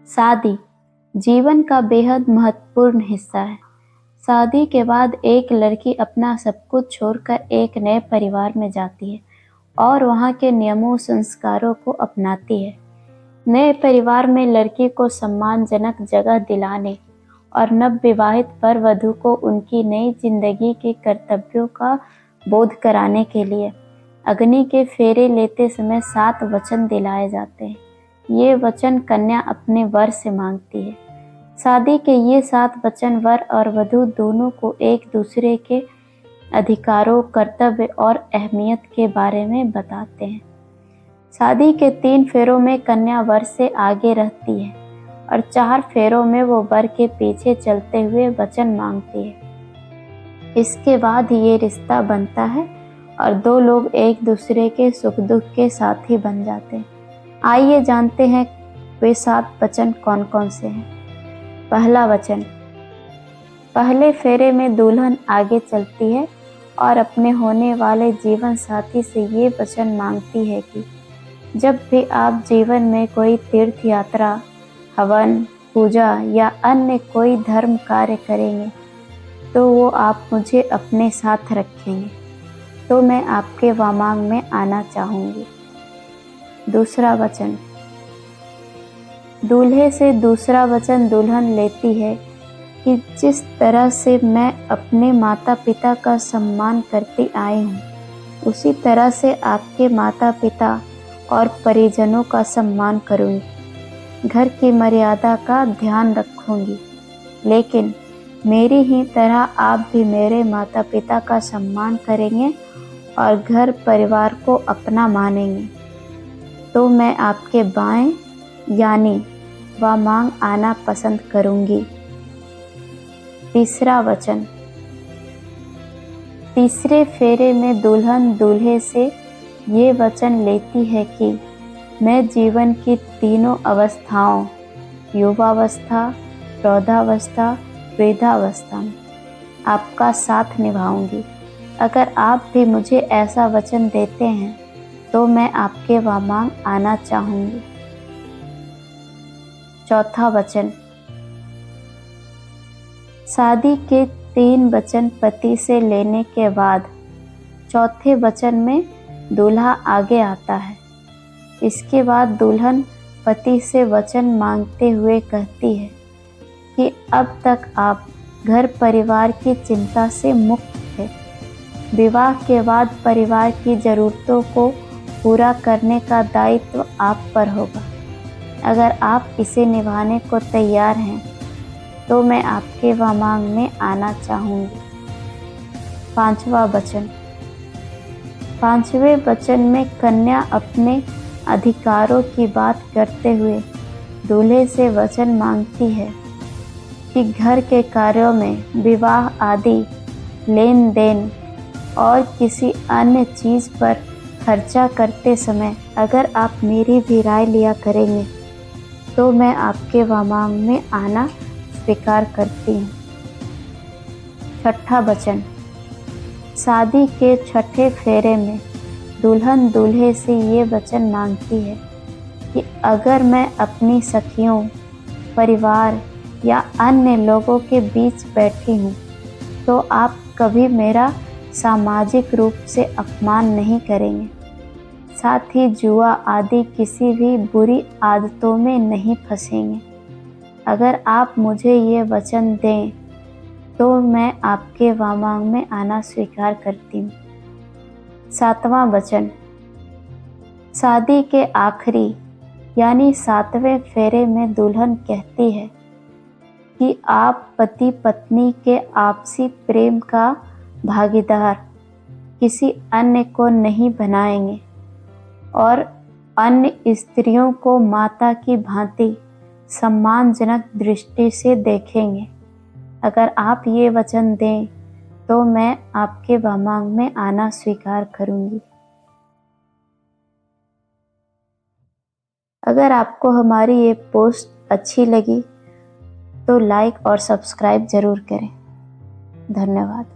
शादी जीवन का बेहद महत्वपूर्ण हिस्सा है। शादी के बाद एक लड़की अपना सब कुछ छोड़कर एक नए परिवार में जाती है और वहाँ के नियमों संस्कारों को अपनाती है। नए परिवार में लड़की को सम्मानजनक जगह दिलाने और नवविवाहित वर वधू को उनकी नई जिंदगी के कर्तव्यों का बोध कराने के लिए अग्नि के फेरे लेते समय 7 वचन दिलाए जाते हैं। ये वचन कन्या अपने वर से मांगती है। शादी के ये 7 वचन वर और वधू दोनों को एक दूसरे के अधिकारों, कर्तव्य और अहमियत के बारे में बताते हैं। शादी के 3 फेरों में कन्या वर से आगे रहती है और 4 फेरों में वो वर के पीछे चलते हुए वचन मांगती है। इसके बाद ये रिश्ता बनता है और 2 लोग एक दूसरे के सुख दुख के साथी बन जाते हैं। आइए जानते हैं वे 7 वचन कौन कौन से हैं। पहला वचन। पहले फेरे में दुल्हन आगे चलती है और अपने होने वाले जीवन साथी से ये वचन मांगती है कि जब भी आप जीवन में कोई तीर्थ यात्रा, हवन, पूजा या अन्य कोई धर्म कार्य करेंगे तो वो आप मुझे अपने साथ रखेंगे, तो मैं आपके वामांग में आना चाहूँगी। दूसरा वचन। दूल्हे से दूसरा वचन दुल्हन लेती है कि जिस तरह से मैं अपने माता पिता का सम्मान करती आई हूँ, उसी तरह से आपके माता पिता और परिजनों का सम्मान करूँगी। घर की मर्यादा का ध्यान रखूँगी, लेकिन मेरी ही तरह आप भी मेरे माता पिता का सम्मान करेंगे और घर परिवार को अपना मानेंगे, तो मैं आपके बाएं यानी वामांग आना पसंद करूंगी। तीसरा वचन। तीसरे फेरे में दुल्हन दूल्हे से ये वचन लेती है कि मैं जीवन की तीनों अवस्थाओं, युवावस्था, प्रौढ़ावस्था, वृद्धावस्था में आपका साथ निभाऊंगी। अगर आप भी मुझे ऐसा वचन देते हैं तो मैं आपके वामांग आना चाहूँगी। चौथा वचन। शादी के 3 वचन पति से लेने के बाद चौथे वचन में दूल्हा आगे आता है। इसके बाद दुल्हन पति से वचन मांगते हुए कहती है कि अब तक आप घर परिवार की चिंता से मुक्त थे। विवाह के बाद परिवार की ज़रूरतों को पूरा करने का दायित्व आप पर होगा। अगर आप इसे निभाने को तैयार हैं तो मैं आपके वामांग में आना चाहूँगी। 5वां वचन। 5वें वचन में कन्या अपने अधिकारों की बात करते हुए दूल्हे से वचन मांगती है कि घर के कार्यों में, विवाह आदि लेन देन और किसी अन्य चीज़ पर खर्चा करते समय अगर आप मेरी भी राय लिया करेंगे तो मैं आपके वामांग में आना स्वीकार करती हूँ। 6ठा वचन। शादी के 6ठे फेरे में दुल्हन दूल्हे से ये वचन मांगती है कि अगर मैं अपनी सखियों, परिवार या अन्य लोगों के बीच बैठी हूँ तो आप कभी मेरा सामाजिक रूप से अपमान नहीं करेंगे, साथ ही जुआ आदि किसी भी बुरी आदतों में नहीं फंसेंगे। अगर आप मुझे ये वचन दें तो मैं आपके वामांग में आना स्वीकार करती हूँ। 7वां वचन। शादी के आखिरी यानी 7वें फेरे में दुल्हन कहती है कि आप पति पत्नी के आपसी प्रेम का भागीदार किसी अन्य को नहीं बनाएंगे और अन्य स्त्रियों को माता की भांति सम्मानजनक दृष्टि से देखेंगे। अगर आप ये वचन दें तो मैं आपके वामांग में आना स्वीकार करूंगी। अगर आपको हमारी ये पोस्ट अच्छी लगी तो लाइक और सब्सक्राइब ज़रूर करें। धन्यवाद।